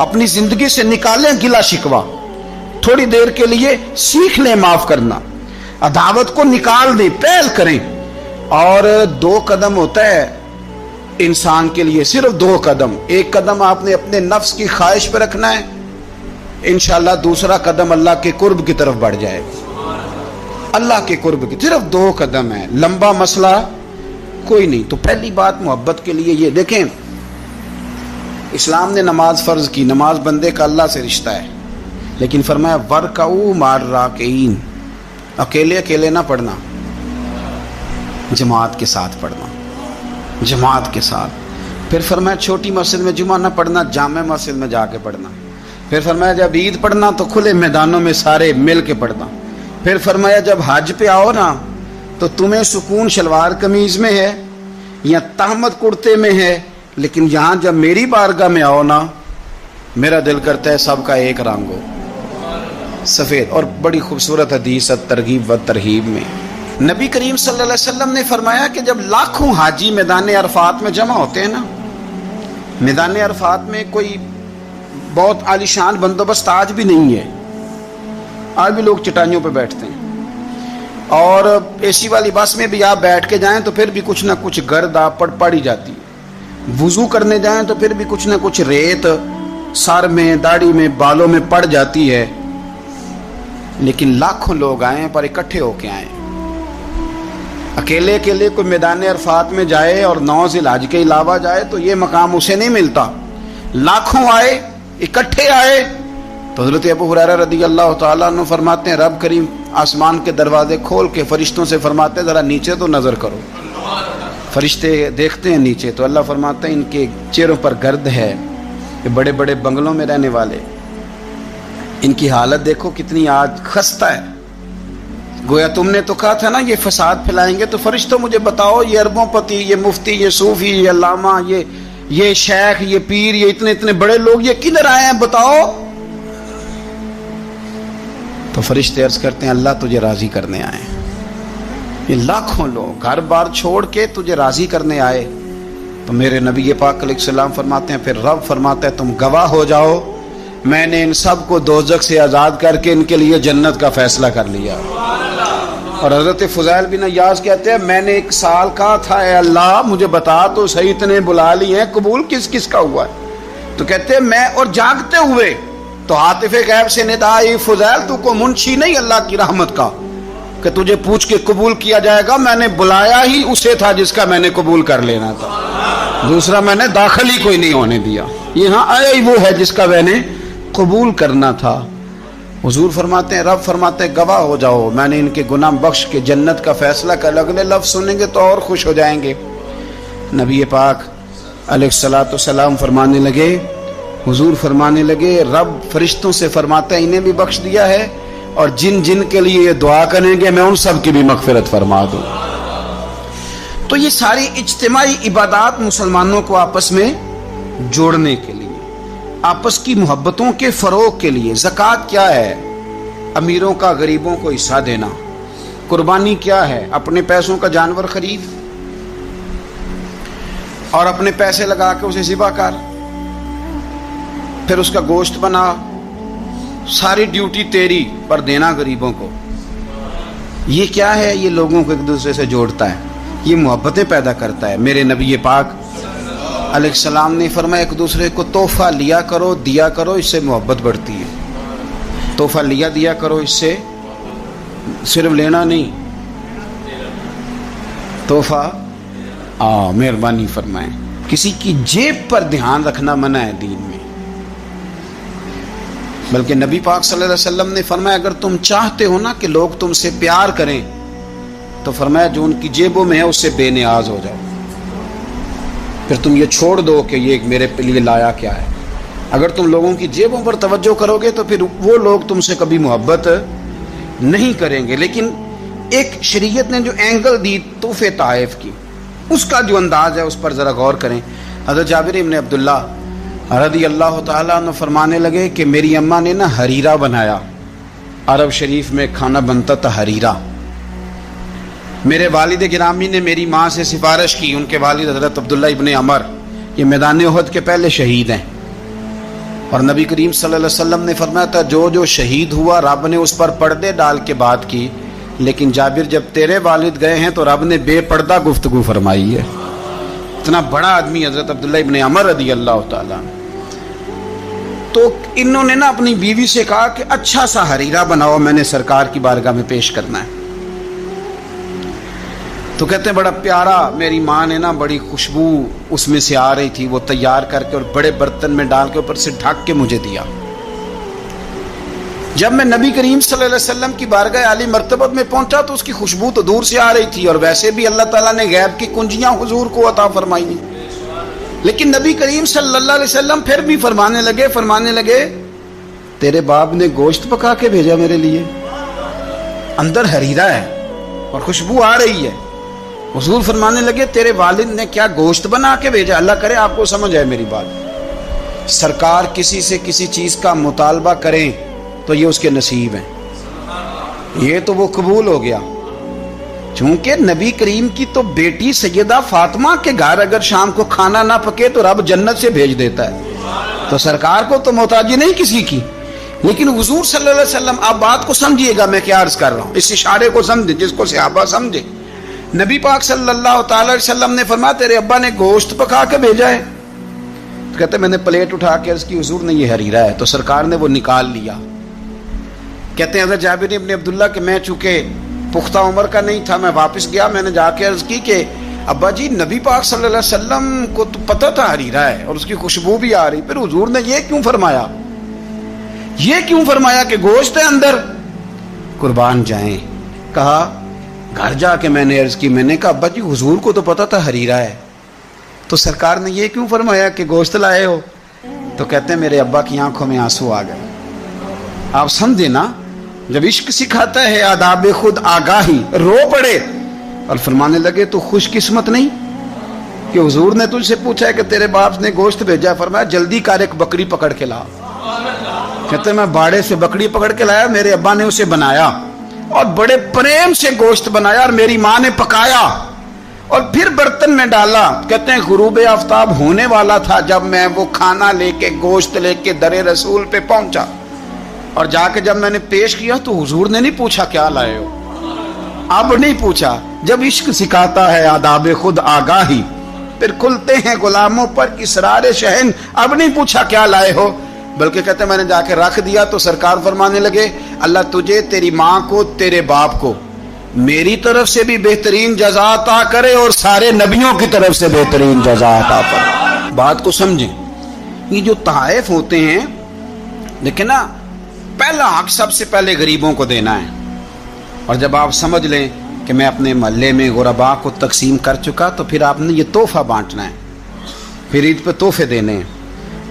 اپنی زندگی سے نکالیں گلا شکوا، تھوڑی دیر کے لیے سیکھ لیں معاف کرنا، عداوت کو نکال دیں، پہل کریں. اور 2 قدم ہوتا ہے انسان کے لیے، صرف 2 قدم. ایک قدم آپ نے اپنے نفس کی خواہش پہ رکھنا ہے، انشاءاللہ دوسرا قدم اللہ کے قرب کی طرف بڑھ جائے گا. اللہ کے قرب کی صرف 2 قدم ہے، لمبا مسئلہ کوئی نہیں. تو پہلی بات محبت کے لیے یہ دیکھیں، اسلام نے نماز فرض کی، نماز بندے کا اللہ سے رشتہ ہے، لیکن فرمایا وَرْكَعُوا مَعَ الرَّاكِعِينَ، اکیلے اکیلے نہ پڑھنا، جماعت کے ساتھ پڑھنا، جماعت کے ساتھ. پھر فرمایا چھوٹی مسجد میں جمعہ نہ پڑھنا، جامع مسجد میں جا کے پڑھنا. پھر فرمایا جب عید پڑھنا تو کھلے میدانوں میں سارے مل کے پڑھنا. پھر فرمایا جب حج پہ آؤ نا تو تمہیں سکون شلوار قمیض میں ہے یا تہمت کرتے میں ہے، لیکن یہاں جب میری بارگاہ میں آؤ نا، میرا دل کرتا ہے سب کا ایک رنگ ہو، سفید. اور بڑی خوبصورت حدیث ترغیب و ترہیب میں نبی کریم صلی اللہ علیہ وسلم نے فرمایا کہ جب لاکھوں حاجی میدان عرفات میں جمع ہوتے ہیں نا، میدان عرفات میں کوئی بہت عالیشان بندوبست آج بھی نہیں ہے، آج بھی لوگ چٹائیوں پہ بیٹھتے ہیں، اور اے سی والی بس میں بھی آپ بیٹھ کے جائیں تو پھر بھی کچھ نہ کچھ گرد آپ پر پڑی جاتی ہے، وضو کرنے جائیں تو پھر بھی کچھ نہ کچھ ریت سر میں، داڑھی میں، بالوں میں پڑ جاتی ہے. لیکن لاکھوں لوگ آئیں پر اکٹھے ہو کے آئیں. اکیلے اکیلے کوئی میدان عرفات میں جائے اور 9 ذی الحج کے علاوہ جائے تو یہ مقام اسے نہیں ملتا. لاکھوں آئے، اکٹھے آئے. تو حضرت ابو ہریرہ رضی اللہ تعالیٰ عنہ فرماتے ہیں رب کریم آسمان کے دروازے کھول کے فرشتوں سے فرماتے ہیں ذرا نیچے تو نظر کرو. فرشتے دیکھتے ہیں نیچے تو اللہ فرماتے ہیں ان کے چہروں پر گرد ہے، یہ بڑے بڑے بنگلوں میں رہنے والے، ان کی حالت دیکھو کتنی آج خستہ ہے. گویا تم نے تو کہا تھا نا یہ فساد پھیلائیں گے، تو فرشتوں مجھے بتاؤ یہ اربوں پتی، یہ مفتی، یہ صوفی، یہ علامہ، یہ شیخ، یہ پیر، یہ اتنے بڑے لوگ یہ کدھر آئے ہیں بتاؤ. تو فرشتے عرض کرتے ہیں اللہ تجھے راضی کرنے آئے. یہ لاکھوں لوگ گھر بار چھوڑ کے تجھے راضی کرنے آئے. تو میرے نبی پاک علیہ السلام فرماتے ہیں پھر رب فرماتا ہے تم گواہ ہو جاؤ میں نے ان سب کو دوزخ سے آزاد کر کے ان کے لیے جنت کا فیصلہ کر لیا. اور حضرت فضیل بن عیاض کہتے ہیں میں نے 1 سال کہا تھا اے اللہ مجھے بتا تو صحیح، اتنے بلا لی ہیں، قبول کس کس کا ہوا ہے؟ تو کہتے ہیں میں اور جاگتے ہوئے تو عاطف غیب سے ندا آئی فضیل تو کو منشی نہیں اللہ کی رحمت کا کہ تجھے پوچھ کے قبول کیا جائے گا، میں نے بلایا ہی اسے تھا جس کا میں نے قبول کر لینا تھا، دوسرا میں نے داخل ہی کوئی نہیں ہونے دیا، یہاں آیا ہی وہ ہے جس کا میں نے قبول کرنا تھا. حضور فرماتے ہیں رب فرماتے ہیں گواہ ہو جاؤ میں نے ان کے گناہ بخش کے جنت کا فیصلہ کر. اگلے لفظ سنیں گے تو اور خوش ہو جائیں گے. نبی پاک علیہ الصلوۃ والسلام فرمانے لگے، حضور فرمانے لگے رب فرشتوں سے فرماتا ہے انہیں بھی بخش دیا ہے اور جن جن کے لیے یہ دعا کریں گے میں ان سب کی بھی مغفرت فرما دوں. تو یہ ساری اجتماعی عبادات مسلمانوں کو آپس میں جوڑنے کے لیے، آپس کی محبتوں کے فروغ کے لیے. زکوٰۃ کیا ہے؟ امیروں کا غریبوں کو حصہ دینا. قربانی کیا ہے؟ اپنے پیسوں کا جانور خرید اور اپنے پیسے لگا کے اسے ذبح کر، پھر اس کا گوشت بنا، ساری ڈیوٹی تیری پر دینا غریبوں کو. یہ کیا ہے؟ یہ لوگوں کو ایک دوسرے سے جوڑتا ہے، یہ محبتیں پیدا کرتا ہے. میرے نبی پاک علیہ السلام نے فرمایا ایک دوسرے کو تحفہ لیا کرو، دیا کرو، اس سے محبت بڑھتی ہے. تحفہ لیا دیا کرو، اس سے صرف لینا نہیں، تحفہ مہربانی فرمائیں. کسی کی جیب پر دھیان رکھنا منع ہے دین میں، بلکہ نبی پاک صلی اللہ علیہ وسلم نے فرمایا اگر تم چاہتے ہو نا کہ لوگ تم سے پیار کریں تو فرمایا جو ان کی جیبوں میں ہے اس سے بے نیاز ہو جاؤ. پھر تم یہ چھوڑ دو کہ یہ میرے لیے لایا کیا ہے. اگر تم لوگوں کی جیبوں پر توجہ کرو گے تو پھر وہ لوگ تم سے کبھی محبت نہیں کریں گے. لیکن ایک شریعت نے جو اینگل دی تحفے تحائف کی، اس کا جو انداز ہے اس پر ذرا غور کریں. حضرت جابر ابن عبداللہ رضی اللہ تعالیٰ عنہ فرمانے لگے کہ میری اماں نے نا حریرہ بنایا. عرب شریف میں کھانا بنتا تھا حریرہ. میرے والد گرامی نے میری ماں سے سفارش کی، ان کے والد حضرت عبداللہ ابن عمر یہ میدان احد کے پہلے شہید ہیں. اور نبی کریم صلی اللہ علیہ وسلم نے فرمایا تھا جو جو شہید ہوا رب نے اس پر پردے ڈال کے بات کی، لیکن جابر جب تیرے والد گئے ہیں تو رب نے بے پردہ گفتگو فرمائی ہے۔ اتنا بڑا آدمی حضرت عبداللہ ابن عمر رضی اللہ تعالیٰ۔ تو انہوں نے نا اپنی بیوی سے کہا کہ اچھا سا حریرہ بناؤ، میں نے سرکار کی بارگاہ میں پیش کرنا ہے۔ تو کہتے ہیں بڑا پیارا، میری ماں نے نا بڑی خوشبو اس میں سے آ رہی تھی، وہ تیار کر کے اور بڑے برتن میں ڈال کے اوپر سے ڈھک کے مجھے دیا۔ جب میں نبی کریم صلی اللہ علیہ وسلم کی بارگاہ عالی مرتبت میں پہنچا تو اس کی خوشبو تو دور سے آ رہی تھی، اور ویسے بھی اللہ تعالیٰ نے غیب کی کنجیاں حضور کو عطا فرمائی ہیں، لیکن نبی کریم صلی اللہ علیہ وسلم پھر بھی فرمانے لگے تیرے باپ نے گوشت پکا کے بھیجا میرے لیے، اندر حریرہ ہے اور خوشبو آ رہی ہے۔ حضور فرمانے لگے تیرے والد نے کیا گوشت بنا کے بھیجا؟ اللہ کرے آپ کو سمجھ آئے میری بات۔ سرکار کسی سے کسی چیز کا مطالبہ کریں تو یہ اس کے نصیب ہیں، یہ تو وہ قبول ہو گیا۔ چونکہ نبی کریم کی تو بیٹی سیدہ فاطمہ کے گھر اگر شام کو کھانا نہ پکے تو رب جنت سے بھیج دیتا ہے، تو سرکار کو تو محتاجی نہیں کسی کی۔ لیکن حضور صلی اللہ علیہ وسلم، آپ بات کو سمجھیے گا میں کیا عرض کر رہا ہوں، اس اشارے کو سمجھے جس کو صحابہ سمجھے۔ نبی پاک صلی اللہ تعالی علیہ وسلم نے فرمایا تیرے ابا نے گوشت پکا کے بھیجا ہے؟ تو کہتے میں نے پلیٹ اٹھا کے عرض کی حضور نے یہ حریرہ ہے، تو سرکار نے وہ نکال لیا۔ کہتے ہیں حضرت جابر ابن عبداللہ کہ میں چونکہ پختہ عمر کا نہیں تھا، میں واپس گیا، میں نے جا کے عرض کی کہ ابا جی نبی پاک صلی اللہ علیہ وسلم کو تو پتہ تھا حریرہ ہے اور اس کی خوشبو بھی آ رہی، پھر حضور نے یہ کیوں فرمایا کہ گوشت ہے اندر؟ قربان جائیں، کہا گھر جا کے میں نے عرض کی، میں نے کہا ابا جی حضور کو تو پتہ تھا حریرہ ہے، تو سرکار نے یہ کیوں فرمایا کہ گوشت لائے ہو؟ تو کہتے ہیں میرے ابا کی آنکھوں میں آنسو آ گئے۔ آپ سمجھے نا، جب عشق سکھاتا ہے آداب خود آگاہی، رو پڑے اور فرمانے لگے تو خوش قسمت نہیں کہ حضور نے تجھ سے پوچھا ہے کہ تیرے باپ نے گوشت بھیجا، فرمایا جلدی کر ایک بکری پکڑ کے لا۔ کہتے ہیں میں باڑے سے بکری پکڑ کے لایا، میرے ابا نے اسے بنایا اور بڑے پریم سے گوشت بنایا اور میری ماں نے پکایا اور پھر برتن میں ڈالا۔ کہتے ہیں غروب آفتاب ہونے والا تھا جب میں وہ کھانا لے کے گوشت لے کے در رسول پہ پہنچا، اور جا کے جب میں نے پیش کیا تو حضور نے نہیں پوچھا کیا لائے ہو، اب نہیں پوچھا۔ جب عشق سکھاتا ہے آداب خود آگاہی، پھر کھلتے ہیں غلاموں پر اسرار شہن، اب نہیں پوچھا کیا لائے ہو، بلکہ کہتے میں نے جا کے رکھ دیا۔ تو سرکار فرمانے لگے اللہ تجھے، تیری ماں کو، تیرے باپ کو میری طرف سے بھی بہترین جزا عطا کرے اور سارے نبیوں کی طرف سے بہترین جزا عطا کرے۔ بات کو سمجھیں، یہ جو تحائف ہوتے ہیں لیکن نا، پہلا حق سب سے پہلے غریبوں کو دینا ہے، اور جب آپ سمجھ لیں کہ میں اپنے محلے میں غرباء کو تقسیم کر چکا تو پھر آپ نے یہ تحفہ بانٹنا ہے، پھر عید پہ تحفے دینے ہیں۔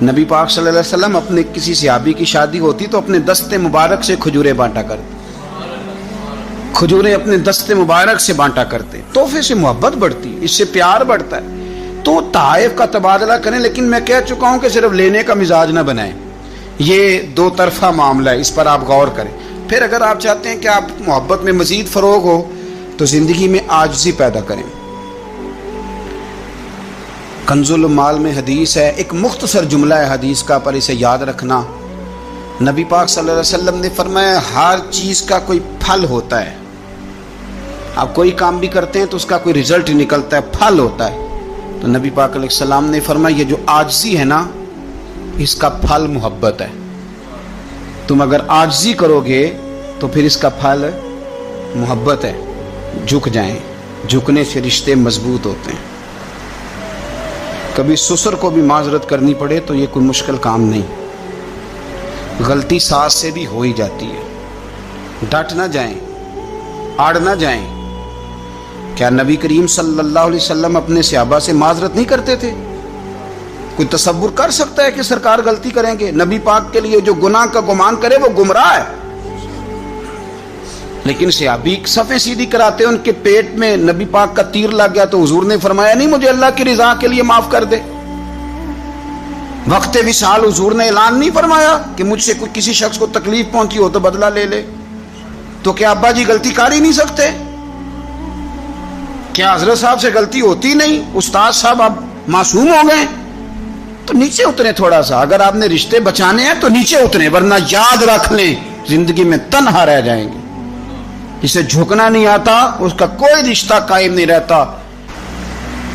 نبی پاک صلی اللہ علیہ وسلم اپنے کسی صحابی کی شادی ہوتی تو اپنے دستے مبارک سے کھجوریں بانٹا کرتے، کھجوریں اپنے دستے مبارک سے بانٹا کرتے۔ تحفے سے محبت بڑھتی، اس سے پیار بڑھتا ہے۔ تو تحائف کا تبادلہ کریں، لیکن میں کہہ چکا ہوں کہ صرف لینے کا مزاج نہ بنائیں، یہ دو طرفہ معاملہ ہے، اس پر آپ غور کریں۔ پھر اگر آپ چاہتے ہیں کہ آپ محبت میں مزید فروغ ہو تو زندگی میں عاجزی پیدا کریں۔ کنز المال میں حدیث ہے، ایک مختصر جملہ ہے حدیث کا، پر اسے یاد رکھنا۔ نبی پاک صلی اللہ علیہ وسلم نے فرمایا ہر چیز کا کوئی پھل ہوتا ہے، آپ کوئی کام بھی کرتے ہیں تو اس کا کوئی رزلٹ نکلتا ہے، پھل ہوتا ہے۔ تو نبی پاک علیہ السلام نے فرمایا یہ جو عاجزی ہے نا، اس کا پھل محبت ہے۔ تم اگر عاجزی کرو گے تو پھر اس کا پھل محبت ہے، جھک جائیں، جھکنے سے رشتے مضبوط ہوتے ہیں۔ کبھی سسر کو بھی معذرت کرنی پڑے تو یہ کوئی مشکل کام نہیں، غلطی ساس سے بھی ہو ہی جاتی ہے۔ ڈٹ نہ جائیں، آڑ نہ جائیں۔ کیا نبی کریم صلی اللہ علیہ وسلم اپنے صحابہ سے معذرت نہیں کرتے تھے؟ کوئی تصور کر سکتا ہے کہ سرکار غلطی کریں گے؟ نبی پاک کے لیے جو گناہ کا گمان کرے وہ گمراہ ہے، لیکن صحابی صفیں سیدھی کراتے، ان کے پیٹ میں نبی پاک کا تیر لگ گیا تو حضور نے فرمایا نہیں مجھے اللہ کی رضا کے لیے معاف کر دے۔ وقت وصال حضور نے اعلان نہیں فرمایا کہ مجھ سے کوئی کسی شخص کو تکلیف پہنچی ہو تو بدلہ لے لے۔ تو کیا ابا جی غلطی کر ہی نہیں سکتے؟ کیا حضرت صاحب سے غلطی ہوتی نہیں؟ استاد صاحب اب معصوم ہو گئے؟ تو نیچے اتریں تھوڑا سا. اگر آپ نے رشتے بچانے ہیں تو نیچے اتریں, ورنہ یاد رکھ لیں زندگی میں تنہا رہ جائیں گے. جسے جھکنا نہیں آتا اس کا کوئی رشتہ قائم نہیں رہتا.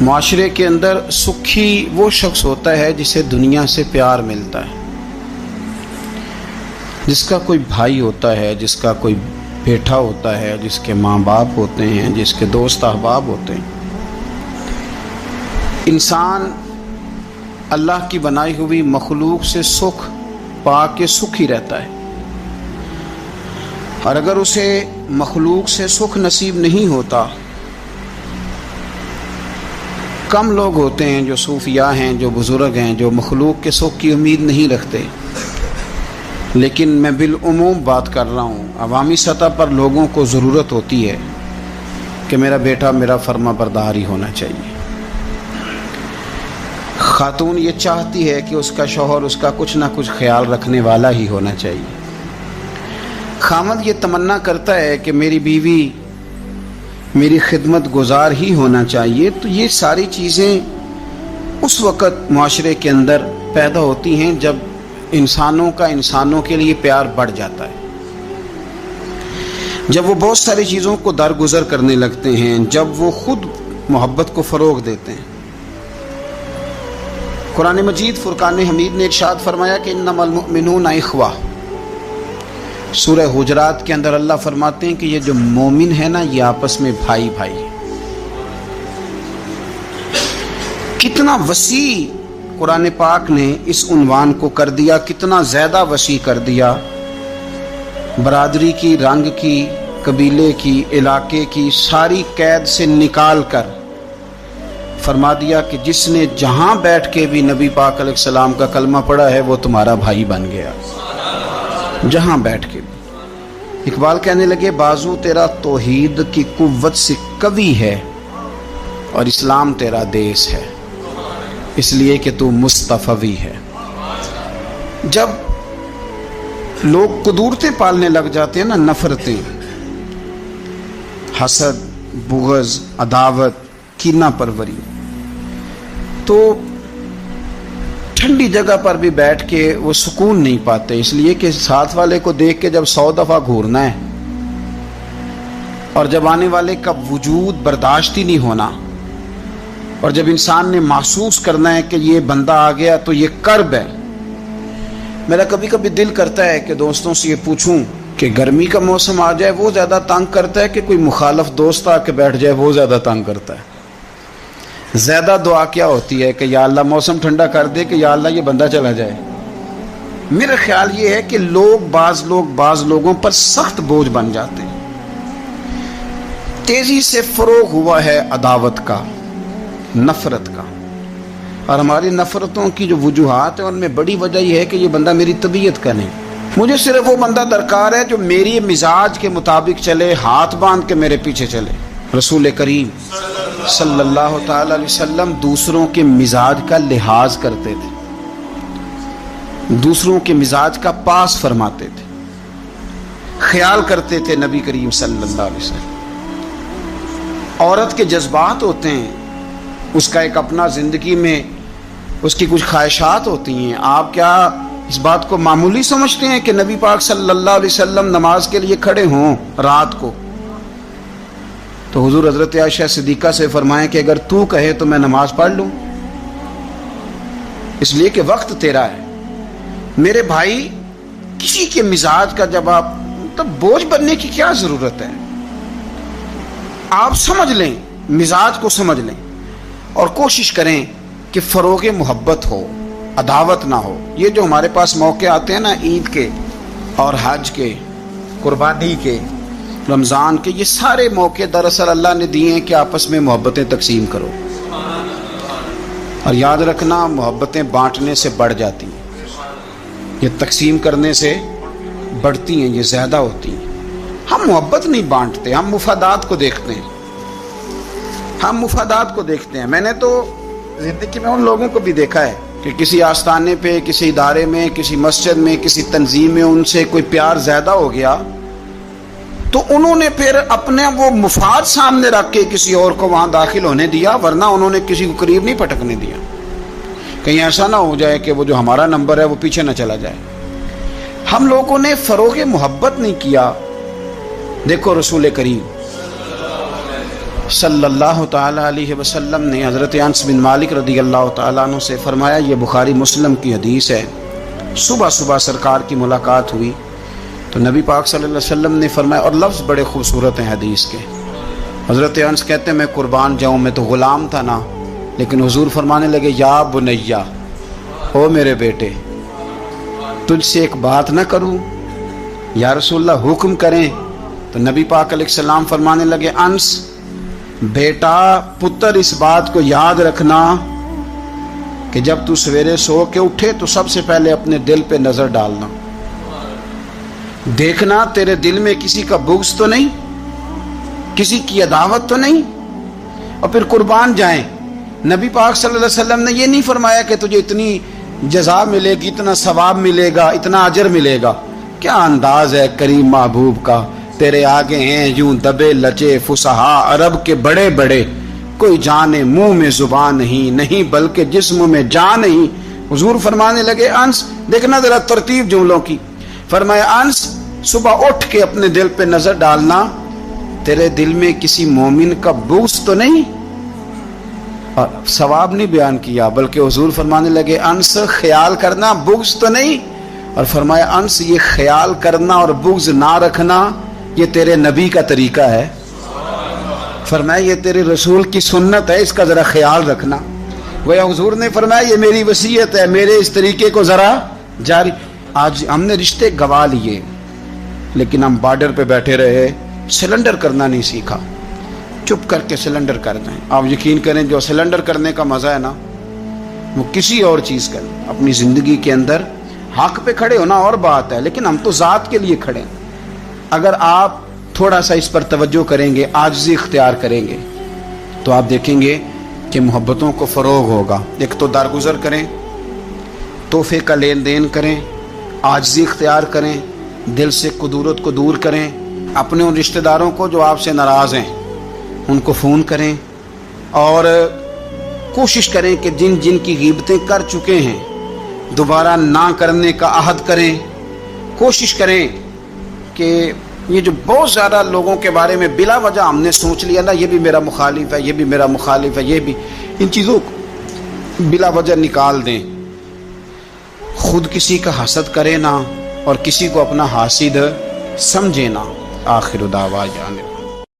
معاشرے کے اندر سکھی وہ شخص ہوتا ہے جسے دنیا سے پیار ملتا ہے, جس کا کوئی بھائی ہوتا ہے, جس کا کوئی بیٹا ہوتا ہے, جس کے ماں باپ ہوتے ہیں, جس کے دوست احباب ہوتے ہیں. انسان اللہ کی بنائی ہوئی مخلوق سے سکھ پا کے سکھ ہی رہتا ہے, اور اگر اسے مخلوق سے سکھ نصیب نہیں ہوتا, کم لوگ ہوتے ہیں جو صوفیاء ہیں, جو بزرگ ہیں, جو مخلوق کے سکھ کی امید نہیں رکھتے. لیکن میں بالعموم بات کر رہا ہوں, عوامی سطح پر لوگوں کو ضرورت ہوتی ہے کہ میرا بیٹا میرا فرما بردار ہی ہونا چاہیے. خاتون یہ چاہتی ہے کہ اس کا شوہر اس کا کچھ نہ کچھ خیال رکھنے والا ہی ہونا چاہیے. خامد یہ تمنا کرتا ہے کہ میری بیوی میری خدمت گزار ہی ہونا چاہیے. تو یہ ساری چیزیں اس وقت معاشرے کے اندر پیدا ہوتی ہیں جب انسانوں کا انسانوں کے لیے پیار بڑھ جاتا ہے, جب وہ بہت ساری چیزوں کو درگزر کرنے لگتے ہیں, جب وہ خود محبت کو فروغ دیتے ہیں. قرآن مجید فرقان حمید نے ارشاد فرمایا کہ انما المؤمنون اخوہ. سورہ حجرات کے اندر اللہ فرماتے ہیں کہ یہ جو مومن ہے نا, یہ آپس میں بھائی بھائی ہیں. کتنا وسیع قرآن پاک نے اس عنوان کو کر دیا, کتنا زیادہ وسیع کر دیا. برادری کی, رنگ کی, قبیلے کی, علاقے کی ساری قید سے نکال کر فرما دیا کہ جس نے جہاں بیٹھ کے بھی نبی پاک علیہ السلام کا کلمہ پڑھا ہے وہ تمہارا بھائی بن گیا, جہاں بیٹھ کے بھی. اقبال کہنے لگے بازو تیرا توحید کی قوت سے قوی ہے اور اسلام تیرا دیس ہے, اس لیے کہ تو مصطفی ہے. جب لوگ قدورتیں پالنے لگ جاتے ہیں نا, نفرتیں, حسد, بغض, عداوت, کینہ پروری, تو ٹھنڈی جگہ پر بھی بیٹھ کے وہ سکون نہیں پاتے. اس لیے کہ ساتھ والے کو دیکھ کے جب 100 دفعہ گھورنا ہے اور جب آنے والے کا وجود برداشت ہی نہیں ہونا, اور جب انسان نے محسوس کرنا ہے کہ یہ بندہ آ گیا تو یہ کرب ہے. میرا کبھی کبھی دل کرتا ہے کہ دوستوں سے یہ پوچھوں کہ گرمی کا موسم آ جائے وہ زیادہ تنگ کرتا ہے کہ کوئی مخالف دوست آ کے بیٹھ جائے وہ زیادہ تنگ کرتا ہے. زیادہ دعا کیا ہوتی ہے کہ یا اللہ موسم ٹھنڈا کر دے, کہ یا اللہ یہ بندہ چلا جائے. میرا خیال یہ ہے کہ بعض لوگوں پر سخت بوجھ بن جاتے ہیں. تیزی سے فروغ ہوا ہے عداوت کا, نفرت کا, اور ہماری نفرتوں کی جو وجوہات ہیں ان میں بڑی وجہ یہ ہے کہ یہ بندہ میری طبیعت کا نہیں. مجھے صرف وہ بندہ درکار ہے جو میری مزاج کے مطابق چلے, ہاتھ باندھ کے میرے پیچھے چلے. رسول کریم صلی اللہ تعالی علیہ وسلم دوسروں کے مزاج کا لحاظ کرتے تھے, دوسروں کے مزاج کا پاس فرماتے تھے, خیال کرتے تھے. نبی کریم صلی اللہ علیہ وسلم, عورت کے جذبات ہوتے ہیں, اس کا ایک اپنا زندگی میں اس کی کچھ خواہشات ہوتی ہیں. آپ کیا اس بات کو معمولی سمجھتے ہیں کہ نبی پاک صلی اللہ علیہ وسلم نماز کے لیے کھڑے ہوں رات کو تو حضور حضرت عائشہ صدیقہ سے فرمائیں کہ اگر تو کہے تو میں نماز پڑھ لوں, اس لیے کہ وقت تیرا ہے. میرے بھائی, کسی کے مزاج کا جب آپ تب بوجھ بننے کی کیا ضرورت ہے. آپ سمجھ لیں, مزاج کو سمجھ لیں اور کوشش کریں کہ فروغ محبت ہو, عداوت نہ ہو. یہ جو ہمارے پاس موقع آتے ہیں نا, عید کے اور حج کے, قربانی کے, رمضان کے, یہ سارے موقع دراصل اللہ نے دیے ہیں کہ آپس میں محبتیں تقسیم کرو. اور یاد رکھنا محبتیں بانٹنے سے بڑھ جاتی ہیں, یہ تقسیم کرنے سے بڑھتی ہیں, یہ زیادہ ہوتی ہیں. ہم محبت نہیں بانٹتے, ہم مفادات کو دیکھتے ہیں, ہم مفادات کو دیکھتے ہیں. میں نے تو زندگی میں ان لوگوں کو بھی دیکھا ہے کہ کسی آستانے پہ, کسی ادارے میں, کسی مسجد میں, کسی تنظیم میں ان سے کوئی پیار زیادہ ہو گیا تو انہوں نے پھر اپنے وہ مفاد سامنے رکھ کے کسی اور کو وہاں داخل ہونے دیا, ورنہ انہوں نے کسی کو قریب نہیں پٹکنے دیا. کہیں ایسا نہ ہو جائے کہ وہ جو ہمارا نمبر ہے وہ پیچھے نہ چلا جائے. ہم لوگوں نے فروغ محبت نہیں کیا. دیکھو رسول کریم صلی اللہ تعالی علیہ وسلم نے حضرت انس بن مالک رضی اللہ تعالیٰ عنہ سے فرمایا، یہ بخاری مسلم کی حدیث ہے، صبح صبح سرکار کی ملاقات ہوئی تو نبی پاک صلی اللہ علیہ وسلم نے فرمایا، اور لفظ بڑے خوبصورت ہیں حدیث کے. حضرت انس کہتے ہیں میں قربان جاؤں، میں تو غلام تھا نا، لیکن حضور فرمانے لگے یا بنیا، او میرے بیٹے، تجھ سے ایک بات نہ کروں؟ یا رسول اللہ حکم کریں. تو نبی پاک علیہ السلام فرمانے لگے، انس بیٹا پتر اس بات کو یاد رکھنا کہ جب تو سویرے سو کے اٹھے تو سب سے پہلے اپنے دل پہ نظر ڈالنا، دیکھنا تیرے دل میں کسی کا بغض تو نہیں، کسی کی عداوت تو نہیں، اور پھر قربان جائیں. نبی پاک صلی اللہ علیہ وسلم نے یہ نہیں فرمایا کہ تجھے اتنی جزا ملے گی، اتنا ثواب ملے گا، اتنا اجر ملے گا. کیا انداز ہے کریم محبوب کا، تیرے آگے ہیں یوں دبے لچے فصحا عرب کے بڑے بڑے، کوئی جانے منہ میں زبان نہیں بلکہ جسم میں جان نہیں. حضور فرمانے لگے، انس دیکھنا ذرا ترتیب جملوں کی. فرمایا، انس صبح اٹھ کے اپنے دل پہ نظر ڈالنا، تیرے دل میں کسی مومن کا بغض تو نہیں. اور ثواب نہیں بیان کیا بلکہ حضور فرمانے لگے، انس خیال کرنا بغض تو نہیں. اور فرمایا، انس یہ خیال کرنا اور بغض نہ رکھنا یہ تیرے نبی کا طریقہ ہے. فرمایا یہ تیرے رسول کی سنت ہے، اس کا ذرا خیال رکھنا. گویا حضور نے فرمایا یہ میری وصیت ہے، میرے اس طریقے کو ذرا جاری. آج ہم نے رشتے گوا لیے لیکن ہم بارڈر پہ بیٹھے رہے، سلنڈر کرنا نہیں سیکھا. چپ کر کے سلنڈر کر دیں. آپ یقین کریں جو سلنڈر کرنے کا مزہ ہے نا وہ کسی اور چیز کا نہیں. اپنی زندگی کے اندر حق پہ کھڑے ہونا اور بات ہے، لیکن ہم تو ذات کے لیے کھڑے ہیں. اگر آپ تھوڑا سا اس پر توجہ کریں گے، عاجزی اختیار کریں گے، تو آپ دیکھیں گے کہ محبتوں کو فروغ ہوگا. ایک تو درگزر کریں، تحفے کا لین دین کریں، عاجزی اختیار کریں، دل سے کدورت کو دور کریں. اپنے ان رشتہ داروں کو جو آپ سے ناراض ہیں ان کو فون کریں، اور کوشش کریں کہ جن جن کی غیبتیں کر چکے ہیں دوبارہ نہ کرنے کا عہد کریں. کوشش کریں کہ یہ جو بہت زیادہ لوگوں کے بارے میں بلا وجہ ہم نے سوچ لیا نا، یہ بھی میرا مخالف ہے، یہ بھی میرا مخالف ہے، یہ بھی، ان چیزوں کو بلا وجہ نکال دیں. خود کسی کا حسد کرے نہ اور کسی کو اپنا حاسد سمجھے نہ. آخر دعوانا